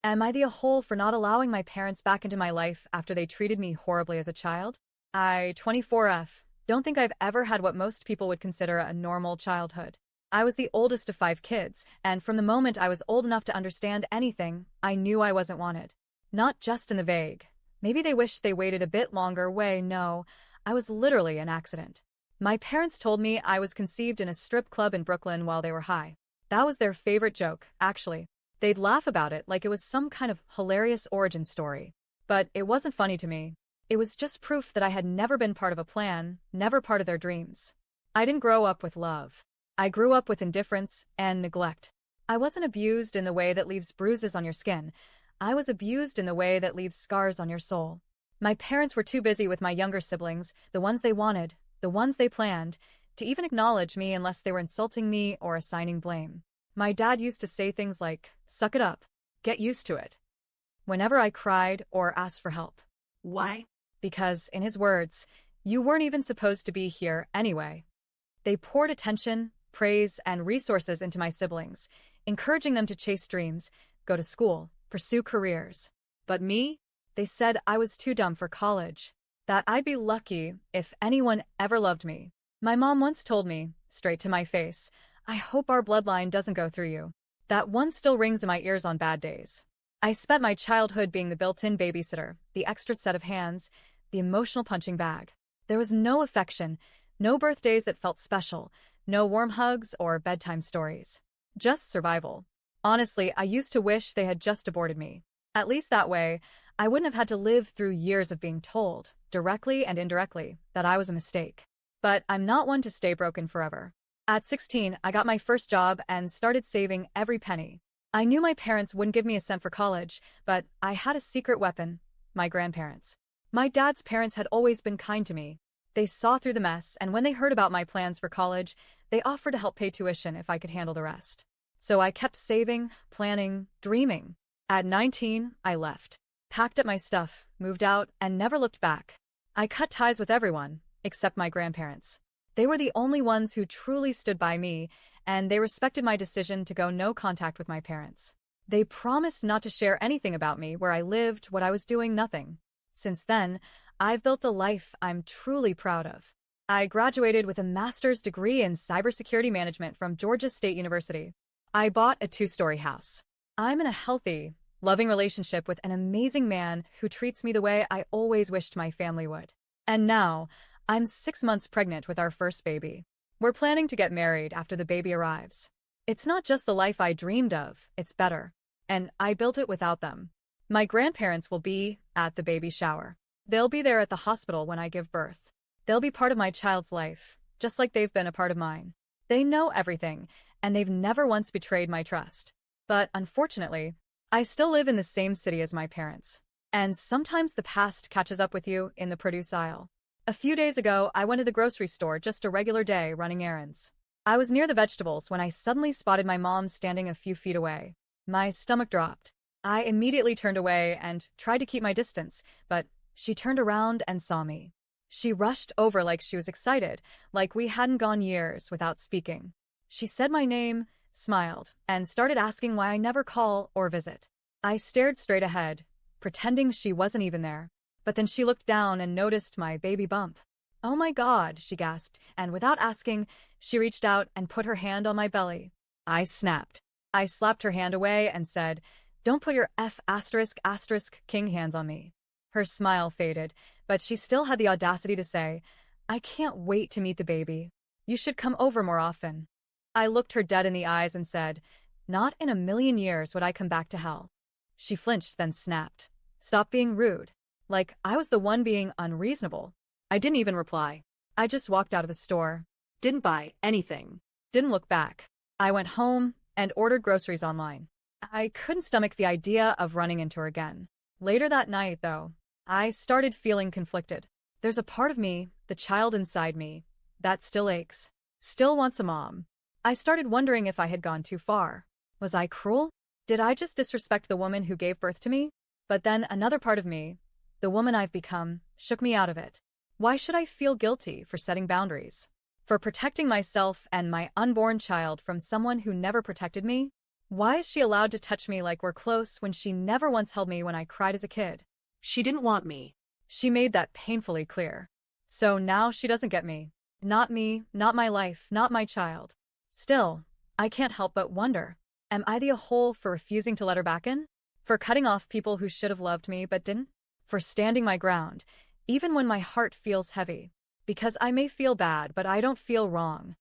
Am I the a-hole for not allowing my parents back into my life after they treated me horribly as a child? 24F, don't think I've ever had what most people would consider a normal childhood. I was the oldest of 5 kids, and from the moment I was old enough to understand anything, I knew I wasn't wanted. Not just in the vague. Maybe they wished they waited a bit longer no, I was literally an accident. My parents told me I was conceived in a strip club in Brooklyn while they were high. That was their favorite joke, actually. They'd laugh about it like it was some kind of hilarious origin story. But it wasn't funny to me. It was just proof that I had never been part of a plan, never part of their dreams. I didn't grow up with love. I grew up with indifference and neglect. I wasn't abused in the way that leaves bruises on your skin. I was abused in the way that leaves scars on your soul. My parents were too busy with my younger siblings, the ones they wanted, the ones they planned, to even acknowledge me unless they were insulting me or assigning blame. My dad used to say things like, "Suck it up. Get used to it," whenever I cried or asked for help. Why? Because, in his words, you weren't even supposed to be here anyway. They poured attention, praise, and resources into my siblings, encouraging them to chase dreams, go to school, pursue careers. But me? They said I was too dumb for college, that I'd be lucky if anyone ever loved me. My mom once told me, straight to my face, "I hope our bloodline doesn't go through you." That one still rings in my ears on bad days. I spent my childhood being the built-in babysitter, the extra set of hands, the emotional punching bag. There was no affection, no birthdays that felt special, no warm hugs or bedtime stories. Just survival. Honestly, I used to wish they had just aborted me. At least that way, I wouldn't have had to live through years of being told, directly and indirectly, that I was a mistake. But I'm not one to stay broken forever. At 16, I got my first job and started saving every penny. I knew my parents wouldn't give me a cent for college, but I had a secret weapon: my grandparents. My dad's parents had always been kind to me. They saw through the mess, and when they heard about my plans for college, they offered to help pay tuition if I could handle the rest. So I kept saving, planning, dreaming. At 19, I left. Packed up my stuff, moved out, and never looked back. I cut ties with everyone, except my grandparents. They were the only ones who truly stood by me, and they respected my decision to go no contact with my parents. They promised not to share anything about me, where I lived, what I was doing, nothing. Since then, I've built a life I'm truly proud of. I graduated with a master's degree in cybersecurity management from Georgia State University. I bought a 2-story house. I'm in a healthy, loving relationship with an amazing man who treats me the way I always wished my family would. And now, I'm 6 months pregnant with our first baby. We're planning to get married after the baby arrives. It's not just the life I dreamed of, it's better. And I built it without them. My grandparents will be at the baby shower. They'll be there at the hospital when I give birth. They'll be part of my child's life, just like they've been a part of mine. They know everything, and they've never once betrayed my trust. But unfortunately, I still live in the same city as my parents. And sometimes the past catches up with you in the produce aisle. A few days ago, I went to the grocery store, just a regular day, running errands. I was near the vegetables when I suddenly spotted my mom standing a few feet away. My stomach dropped. I immediately turned away and tried to keep my distance, but she turned around and saw me. She rushed over like she was excited, like we hadn't gone years without speaking. She said my name, smiled, and started asking why I never call or visit. I stared straight ahead, pretending she wasn't even there. But then she looked down and noticed my baby bump. "Oh my God," she gasped, and without asking, she reached out and put her hand on my belly. I snapped. I slapped her hand away and said, "Don't put your ***king hands on me." Her smile faded, but she still had the audacity to say, "I can't wait to meet the baby. You should come over more often." I looked her dead in the eyes and said, "Not in a million years would I come back to hell." She flinched, then snapped, "Stop being rude." Like I was the one being unreasonable. I didn't even reply. I just walked out of the store. Didn't buy anything. Didn't look back. I went home and ordered groceries online. I couldn't stomach the idea of running into her again. Later that night, though, I started feeling conflicted. There's a part of me, the child inside me, that still aches, still wants a mom. I started wondering if I had gone too far. Was I cruel? Did I just disrespect the woman who gave birth to me? But then another part of me, the woman I've become, shook me out of it. Why should I feel guilty for setting boundaries? For protecting myself and my unborn child from someone who never protected me? Why is she allowed to touch me like we're close when she never once held me when I cried as a kid? She didn't want me. She made that painfully clear. So now she doesn't get me. Not me, not my life, not my child. Still, I can't help but wonder, am I the a-hole for refusing to let her back in? For cutting off people who should have loved me but didn't? For standing my ground, even when my heart feels heavy? Because I may feel bad, but I don't feel wrong.